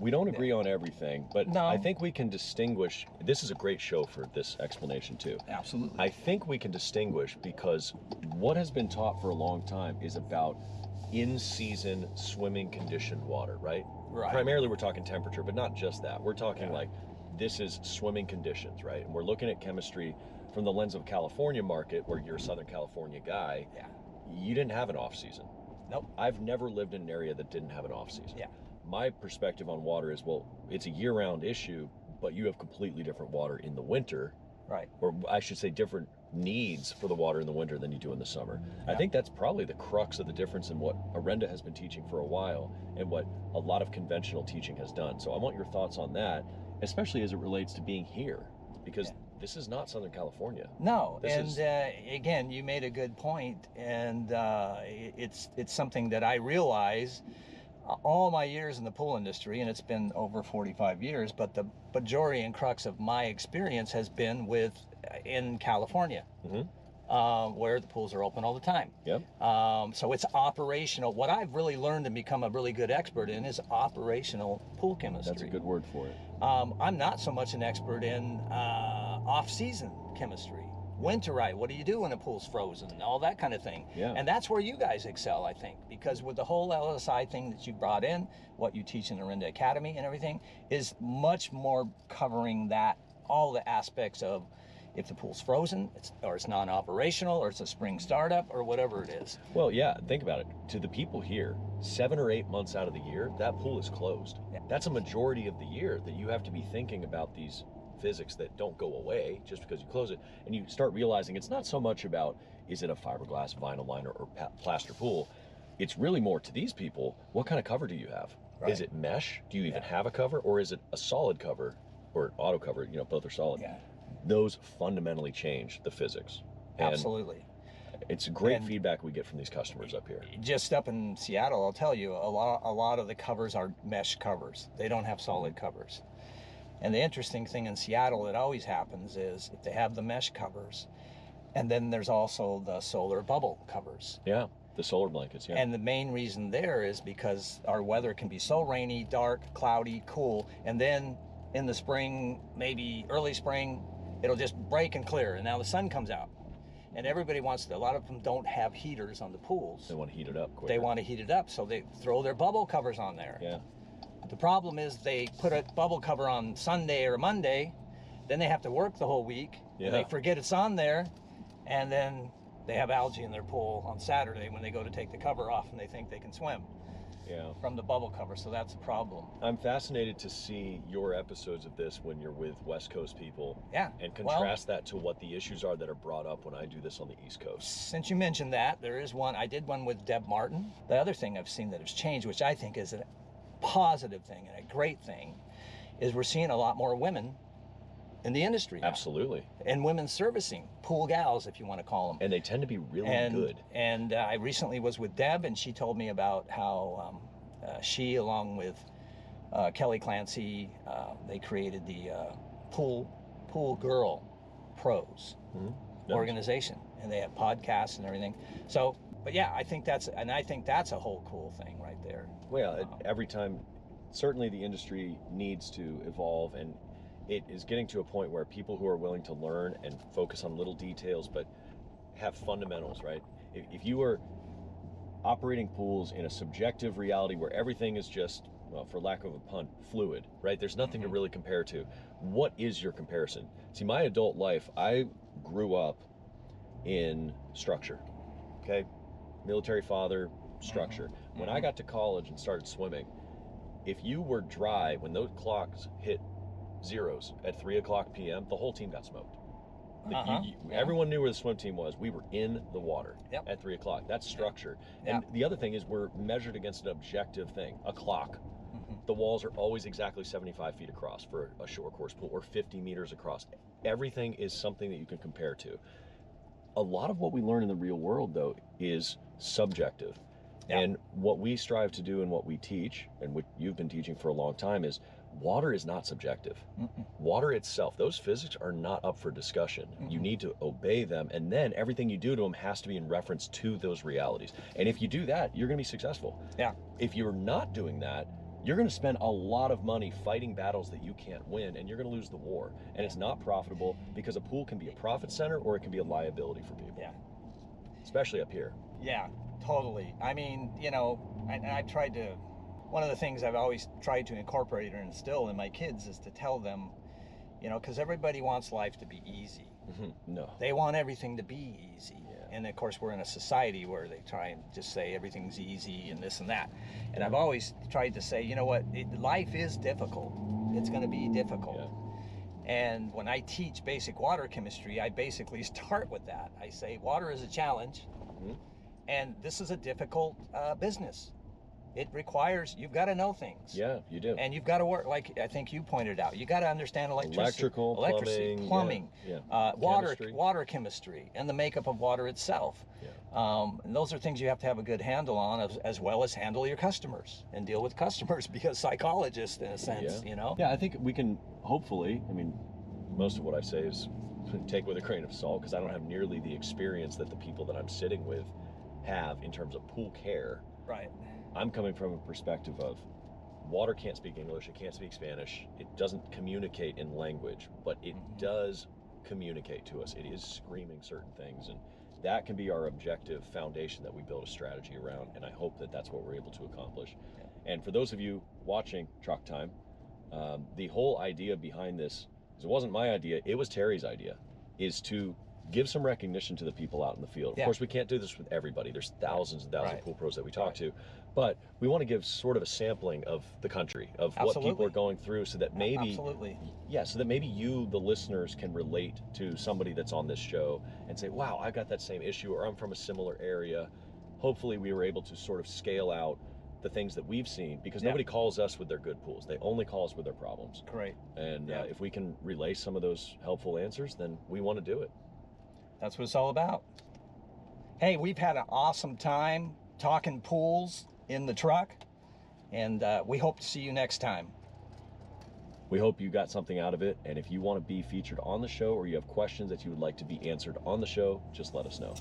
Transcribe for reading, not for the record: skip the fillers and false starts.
We don't agree on everything, but No. I think we can distinguish. This is a great show for this explanation too. Absolutely. I think we can distinguish because what has been taught for a long time is about in-season swimming conditioned water, right? Right. Primarily we're talking temperature, but not just that. We're talking Yeah. like this is swimming conditions, right? And we're looking at chemistry from the lens of California market, where you're a Southern California guy. Yeah. You didn't have an off season. Nope. I've never lived in an area that didn't have an off season. Yeah. My perspective on water is, well, it's a year-round issue, but you have completely different water in the winter. Right. Or I should say different needs for the water in the winter than you do in the summer. Yeah. I think that's probably the crux of the difference in what Arenda has been teaching for a while and what a lot of conventional teaching has done. So I want your thoughts on that, especially as it relates to being here, because this is not Southern California. No, This and again, you made a good point, and it's something that I realize all my years in the pool industry, and it's been over 45 years, but the majority and crux of my experience has been in California, where the pools are open all the time. Yep. So it's operational. What I've really learned and become a really good expert in is operational pool chemistry. That's a good word for it. I'm not so much an expert in off-season chemistry. Winterite, what do you do when a pool's frozen? All that kind of thing. Yeah. And that's where you guys excel, I think, because with the whole LSI thing that you brought in, what you teach in the Arenda Academy and everything, is much more covering that, all the aspects of if the pool's frozen, or it's non-operational, or it's a spring startup, or whatever it is. Well, yeah, think about it. To the people here, 7 or 8 months out of the year, that pool is closed. Yeah. That's a majority of the year that you have to be thinking about these physics that don't go away just because you close it. And you start realizing it's not so much about, is it a fiberglass, vinyl liner, or plaster pool? It's really more to these people, what kind of cover do you have? Right. Is it mesh? Do you even have a cover? Or is it a solid cover or auto cover? You know, both are solid. Yeah. Those fundamentally change the physics. And Absolutely. it's great feedback we get from these customers up here. Just up in Seattle, I'll tell you, a lot of the covers are mesh covers. They don't have solid covers. And the interesting thing in Seattle that always happens is if they have the mesh covers, and then there's also the solar bubble covers. Yeah, the solar blankets, yeah. And the main reason there is because our weather can be so rainy, dark, cloudy, cool, and then in the spring, maybe early spring, it'll just break and clear, and now the sun comes out. And everybody wants to, a lot of them don't have heaters on the pools. They want to heat it up quicker. They want to heat it up, so they throw their bubble covers on there. Yeah. The problem is they put a bubble cover on Sunday or Monday, then they have to work the whole week, and they forget it's on there, and then they have algae in their pool on Saturday when they go to take the cover off and they think they can swim from the bubble cover, so that's a problem. I'm fascinated to see your episodes of this when you're with West Coast people and contrast that to what the issues are that are brought up when I do this on the East Coast. Since you mentioned that, there is one, I did one with Deb Martin. The other thing I've seen that has changed, which I think is a positive thing and a great thing, is we're seeing a lot more women in the industry now. Absolutely. And women servicing, pool gals, if you want to call them. And they tend to be really good. And I recently was with Deb, and she told me about how she, along with Kelly Clancy, they created the Pool Girl Pros organization, and they have podcasts and everything. So, but yeah, I think that's a whole cool thing right there. Well, every time, certainly the industry needs to evolve, and it is getting to a point where people who are willing to learn and focus on little details, but have fundamentals, right? If you are operating pools in a subjective reality where everything is just, well, for lack of a pun, fluid, right? There's nothing to really compare to. What is your comparison? See, my adult life, I grew up in structure, okay? Military father, structure. When I got to college and started swimming, if you were dry, when those clocks hit zeros at 3:00 p.m., the whole team got smoked. Everyone knew where the swim team was. We were in the water at 3:00. That's structure. And the other thing is we're measured against an objective thing, a clock. The walls are always exactly 75 feet across for a short course pool, or 50 meters across. Everything is something that you can compare to. A lot of what we learn in the real world, though, is subjective. And what we strive to do and what we teach, and what you've been teaching for a long time, is water is not subjective. Water itself, those physics are not up for discussion. You need to obey them, and then everything you do to them has to be in reference to those realities. And if you do that, you're going to be successful. If you're not doing that, you're going to spend a lot of money fighting battles that you can't win, and you're going to lose the war. And it's not profitable, because a pool can be a profit center or it can be a liability for people. Yeah. Especially up here. Yeah, totally. I mean, you know, I've tried to, one of the things I've always tried to incorporate or instill in my kids is to tell them, you know, because everybody wants life to be easy. No. They want everything to be easy. Yeah. And of course, we're in a society where they try and just say everything's easy and this and that. And I've always tried to say, you know what, life is difficult. It's going to be difficult. Yeah. And when I teach basic water chemistry, I basically start with that. I say water is a challenge, and this is a difficult business. It requires, you've got to know things. Yeah, you do. And you've got to work, like I think you pointed out, you got to understand electricity, plumbing, water chemistry, and the makeup of water itself. Yeah. And those are things you have to have a good handle on, as well as handle your customers and deal with customers, because psychologists, in a sense, you know? Yeah, I think we can, hopefully, I mean, most of what I say is take with a grain of salt, because I don't have nearly the experience that the people that I'm sitting with have in terms of pool care. Right. I'm coming from a perspective of water can't speak English, it can't speak Spanish, it doesn't communicate in language, but it does communicate to us. It is screaming certain things, and that can be our objective foundation that we build a strategy around, and I hope that that's what we're able to accomplish. And for those of you watching Truck Time, the whole idea behind this, it wasn't my idea, it was Terry's idea, is to give some recognition to the people out in the field. Of course, we can't do this with everybody. There's thousands and thousands of pool pros that we talk to, but we want to give sort of a sampling of the country, of what people are going through, so that maybe, so that maybe you, the listeners, can relate to somebody that's on this show and say, wow, I've got that same issue, or I'm from a similar area. Hopefully we were able to sort of scale out the things that we've seen, because nobody calls us with their good pools. They only call us with their problems. Great. And if we can relay some of those helpful answers, then we want to do it. That's what it's all about. Hey, we've had an awesome time talking pools in the truck, and we hope to see you next time. We hope you got something out of it, and if you want to be featured on the show, or you have questions that you would like to be answered on the show, just let us know.